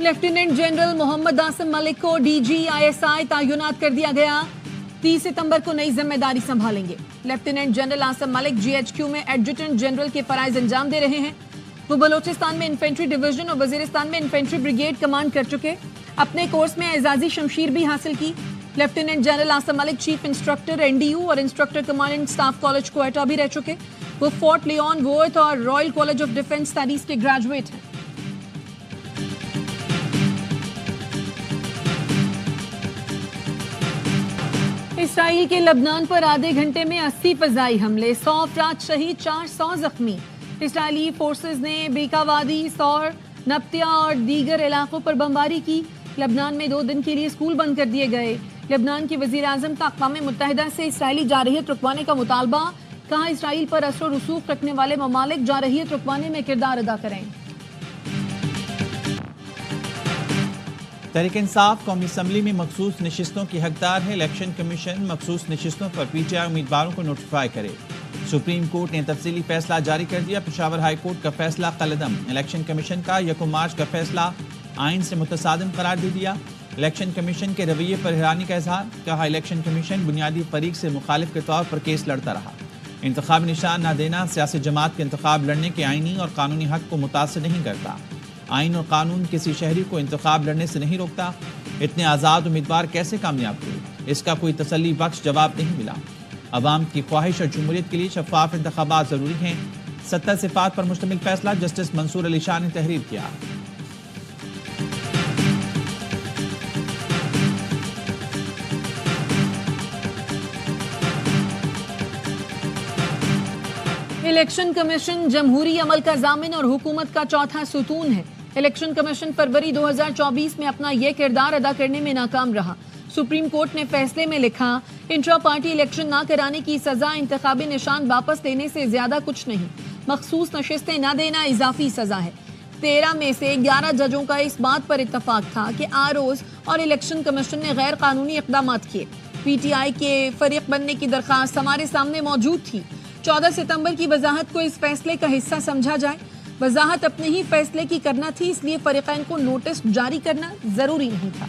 Lieutenant general Muhammad Asim ملک کو DG/ISI تعینات کر دیا گیا. 30 ستمبر کو نئی ذمہ داری سنبھالیں گے. لیفٹیننٹ جنرل عاصم ملک GHQ میں ایڈجوٹنٹ جنرل کے فرائض انجام دے رہے ہیں. وہ بلوچستان میں انفینٹری ڈویژن اور وزیرستان میں انفینٹری بریگیڈ کمانڈ کر چکے. اپنے کورس میں اعزازی شمشیر بھی حاصل کی. لیفٹیننٹ جنرل عاصم ملک چیف انسٹرکٹر NDU اور instructor commandant staff college Quetta بھی رہ چکے. وہ فورٹ لیون وورتھ اور Royal college of defence studies کے گریجویٹ ہیں. اسرائیل کے لبنان پر آدھے گھنٹے میں 80 فضائی حملے، 100 افراد شہید، 400 زخمی. اسرائیلی فورسز نے بیکا وادی، سور، نبتیا اور دیگر علاقوں پر بمباری کی. لبنان میں 2 دن کے لیے اسکول بند کر دیے گئے. لبنان کے وزیر اعظم کا اقوام متحدہ سے اسرائیلی جارحیت رکوانے کا مطالبہ. کہا اسرائیل پر اثر و رسوخ رکھنے والے ممالک جارحیت رکوانے میں کردار ادا کریں. تحریک انصاف قومی اسمبلی میں مخصوص نشستوں کی حقدار ہے. الیکشن کمیشن مخصوص نشستوں پر PTI امیدواروں کو نوٹیفائی کرے. سپریم کورٹ نے تفصیلی فیصلہ جاری کر دیا. پشاور ہائی کورٹ کا فیصلہ قلعدم. الیکشن کمیشن کا 1 مارچ کا فیصلہ آئین سے متصادم قرار دے دیا. الیکشن کمیشن کے رویے پر حیرانی کا اظہار. کہا الیکشن کمیشن بنیادی فریق سے مخالف کے طور پر کیس لڑتا رہا. انتخابی نشان نہ دینا سیاسی جماعت کے انتخاب لڑنے کے آئینی اور قانونی حق کو متاثر نہیں کرتا. آئین اور قانون کسی شہری کو انتخاب لڑنے سے نہیں روکتا. اتنے آزاد امیدوار کیسے کامیاب ہوئے؟ اس کا کوئی تسلی بخش جواب نہیں ملا. عوام کی خواہش اور جمہوریت کے لیے شفاف انتخابات ضروری ہیں. 70 صفات پر مشتمل فیصلہ جسٹس منصور علی شاہ نے تحریر کیا. الیکشن کمیشن جمہوری عمل کا ضامن اور حکومت کا چوتھا ستون ہے. الیکشن کمیشن فروری 2024 میں اپنا یہ کردار ادا کرنے میں ناکام رہا. سپریم کورٹ نے فیصلے میں لکھا انٹرا پارٹی الیکشن نہ کرانے کی سزا انتخابی نشان واپس لینے سے زیادہ کچھ نہیں. مخصوص نشستیں نہ دینا اضافی سزا ہے. 13 میں سے 11 ججوں کا اس بات پر اتفاق تھا کہ ROs اور الیکشن کمیشن نے غیر قانونی اقدامات کیے. PTI کے فریق بننے کی درخواست ہمارے سامنے موجود تھی. 14 ستمبر کی وضاحت کو اس فیصلے کا حصہ سمجھا جائے. وضاحت اپنے ہی فیصلے کی کرنا تھی، اس لیے فریقین کو نوٹس جاری کرنا ضروری نہیں تھا.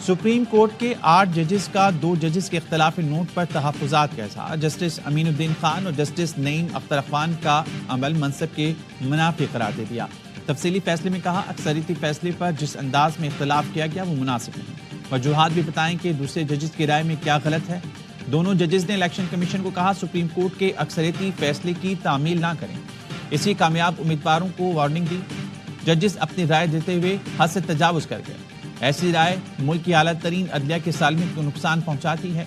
سپریم کورٹ کے 8 ججز کا 2 ججز کے اختلافی نوٹ پر تحفظات کا اظہار. جسٹس امین الدین خان اور جسٹس نعیم اختر اخوان کا عمل منصب کے منافی قرار دے دیا. تفصیلی فیصلے میں کہا اکثریتی فیصلے پر جس انداز میں اختلاف کیا گیا وہ مناسب نہیں. وجوہات بھی بتائیں کہ دوسرے ججز کی رائے میں کیا غلط ہے. دونوں ججز نے الیکشن کمیشن کو کہا سپریم کورٹ کے اکثریتی فیصلے کی تعمیل نہ کریں. اسی کامیاب امیدواروں کو وارننگ دی. ججز اپنی رائے دیتے ہوئے حد سے تجاوز کر گئے. ایسی رائے ملک کی اعلیٰ ترین عدلیہ کی سالمیت کو نقصان پہنچاتی ہے.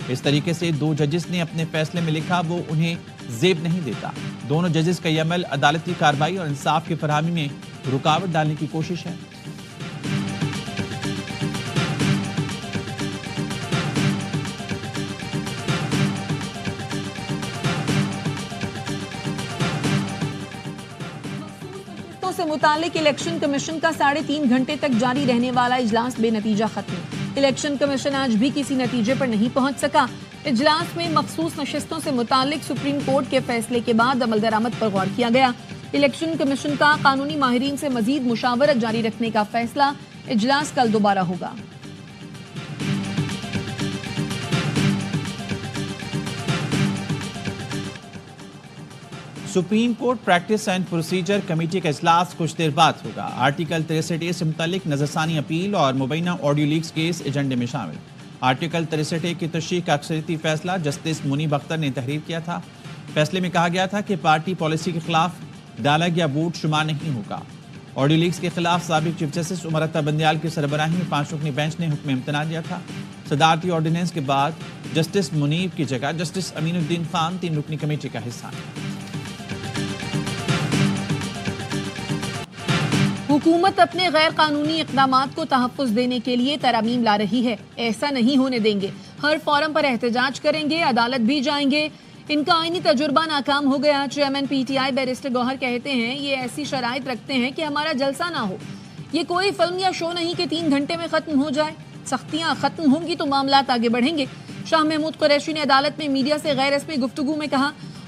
اس طریقے سے 2 ججز نے اپنے فیصلے میں لکھا وہ انہیں زیب نہیں دیتا. دونوں ججز کا یہ عمل عدالتی کارروائی اور انصاف کی فراہمی میں رکاوٹ ڈالنے کی کوشش ہے. سے متعلق الیکشن کمیشن کا 3.5 گھنٹے تک جاری رہنے والا اجلاس بے نتیجہ ختم. الیکشن کمیشن آج بھی کسی نتیجے پر نہیں پہنچ سکا. اجلاس میں مخصوص نشستوں سے متعلق سپریم کورٹ کے فیصلے کے بعد عمل درآمد پر غور کیا گیا. الیکشن کمیشن کا قانونی ماہرین سے مزید مشاورت جاری رکھنے کا فیصلہ. اجلاس کل دوبارہ ہوگا. Supreme court practice and procedure committee کا اجلاس کچھ دیر بعد ہوگا. آرٹیکل 63A سے متعلق نظرثانی اپیل اور مبینہ آڈیو لیکس کیس ایجنڈے میں شامل. آرٹیکل 63A کی تشریح کا اکثریتی فیصلہ جسٹس منیب اختر نے تحریر کیا تھا. فیصلے میں کہا گیا تھا کہ پارٹی پالیسی کے خلاف ڈالا گیا ووٹ شمار نہیں ہوگا. آڈیو لیکس کے خلاف سابق چیف جسٹس عمر اختر بندیال کی سربراہی میں 5 رکنی بینچ نے حکم امتناع دیا تھا. صدارتی آرڈیننس کے بعد جسٹس منیب کی جگہ جسٹس امین الدین خان 3 رکنی کمیٹی کا حصہ ہیں. حکومت اپنے غیر قانونی اقدامات کو تحفظ دینے کے لیے ترامیم لا رہی ہے. ایسا نہیں ہونے دیں گے. ہر فورم پر احتجاج کریں گے، عدالت بھی جائیں گے. ان کا آئینی تجربہ ناکام ہو گیا. چیئرمین PTI بیرسٹر گوہر کہتے ہیں یہ ایسی شرائط رکھتے ہیں کہ ہمارا جلسہ نہ ہو. یہ کوئی فلم یا شو نہیں کہ 3 گھنٹے میں ختم ہو جائے. سختیاں ختم ہوں گی تو معاملات آگے بڑھیں گے. شاہ محمود قریشی نے عدالت میں میڈیا سے غیر رسمی گفتگو میں کہا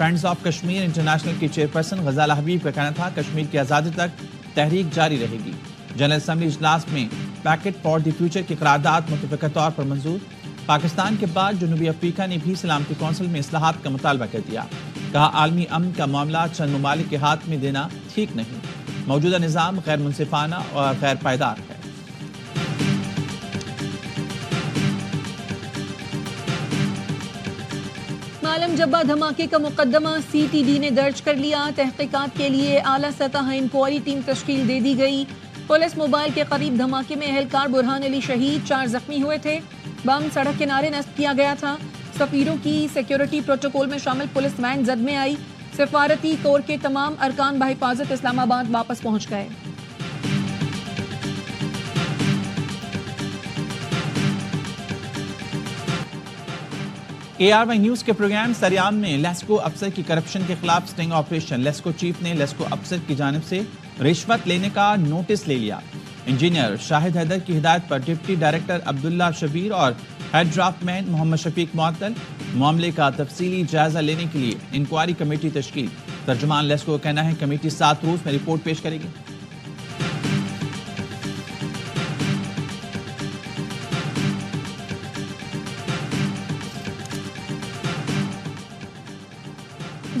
فرینڈز آف کشمیر انٹرنیشنل کی چیئرپرسن غزالہ حبیب کا کہنا تھا کشمیر کی آزادی تک تحریک جاری رہے گی۔ جنرل اسمبلی اجلاس میں پیکٹ فار دی فیوچر کی قرارداد متفقہ طور پر منظور۔ پاکستان کے بعد جنوبی افریقہ نے بھی سلامتی کونسل میں اصلاحات کا مطالبہ کر دیا۔ کہا عالمی امن کا معاملہ چند ممالک کے ہاتھ میں دینا ٹھیک نہیں، موجودہ نظام غیر منصفانہ اور غیر پائیدار ہے۔ عالم جبہ دھماکے کا مقدمہ سی ٹی ڈی نے درج کر لیا۔ تحقیقات کے لیے اعلیٰ سطح انکوائری ٹیم تشکیل دے دی گئی۔ پولیس موبائل کے قریب دھماکے میں اہلکار برہان علی شہید، 4 زخمی ہوئے تھے۔ بم سڑک کنارے نصب کیا گیا تھا۔ سفیروں کی سیکیورٹی پروٹوکول میں شامل پولیس وین زد میں آئی۔ سفارتی کور کے تمام ارکان بحفاظت اسلام آباد واپس پہنچ گئے۔ ARY نیوز کے پروگرام سریام میں لیسکو افسر کی کرپشن کے خلاف سٹنگ آپریشن۔ لیسکو چیف نے لیسکو افسر کی جانب سے رشوت لینے کا نوٹس لے لیا۔ انجینئر شاہد حیدر کی ہدایت پر ڈپٹی ڈائریکٹر عبداللہ شبیر اور ہیڈ ڈرافٹ مین محمد شفیق معطل۔ معاملے کا تفصیلی جائزہ لینے کے لیے انکوائری کمیٹی تشکیل۔ ترجمان لیسکو کا کہنا ہے کمیٹی 7 روز میں رپورٹ پیش کرے گی۔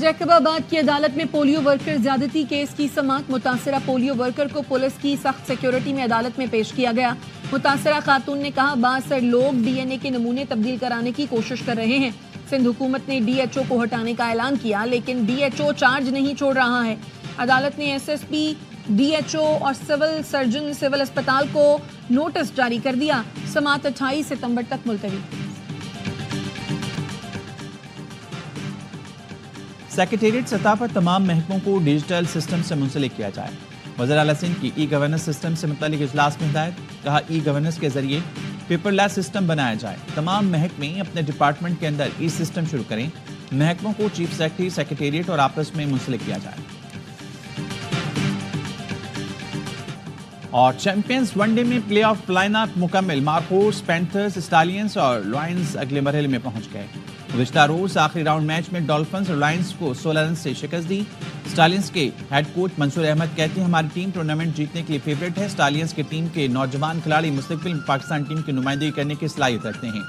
جیکب آباد کی عدالت میں پولیو ورکر زیادتی کیس کی سماعت۔ متاثرہ پولیو ورکر کو پولیس کی سخت سیکیورٹی میں عدالت میں پیش کیا گیا۔ متاثرہ خاتون نے کہا بعض لوگ ڈی این اے کے نمونے تبدیل کرانے کی کوشش کر رہے ہیں۔ سندھ حکومت نے ڈی ایچ او کو ہٹانے کا اعلان کیا لیکن ڈی ایچ او چارج نہیں چھوڑ رہا ہے۔ عدالت نے S S P, D H O اور سول سرجن سول اسپتال کو نوٹس جاری کر دیا۔ سماعت 28 ستمبر تک ملتوی۔ سیکریٹریٹ سطح پر تمام محکموں کو ڈیجیٹل سسٹم سے منسلک کیا جائے۔ وزیر اعلیٰ سندھ کی ای گورننس سسٹم سے متعلق اجلاس میں ہدایت۔ کہا ای گورننس کے ذریعے پیپر لیس سسٹم بنایا جائے۔ تمام محکمے اپنے ڈپارٹمنٹ کے اندر ای سسٹم شروع کریں۔ محکموں کو چیف سیکرٹری، سیکریٹریٹ اور آپس میں منسلک کیا جائے۔ اور چیمپئنز ون ڈے میں پلے آف لائن اپ مکمل۔ مارکوس، پینتھرز، اسٹالینز اور لائنز اگلے مرحلے میں پہنچ گئے۔ گزشتہ روز آخری راؤنڈ میچ میں ڈولفنز اور لائنز کو 16 رن سے شکست دی۔ اسٹالینز کے ہیڈ کوچ منصور احمد کہتے ہیں ہماری ٹیم ٹورنامنٹ جیتنے کے لیے فیورٹ ہے۔ اسٹالینز کی ٹیم کے نوجوان کھلاڑی مستقبل میں پاکستان ٹیم کی نمائندگی کرنے کی صلاحیت رکھتے ہیں۔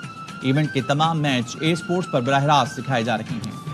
ایونٹ کے تمام میچ اے اسپورٹس پر براہ راست دکھائے جا رہے ہیں۔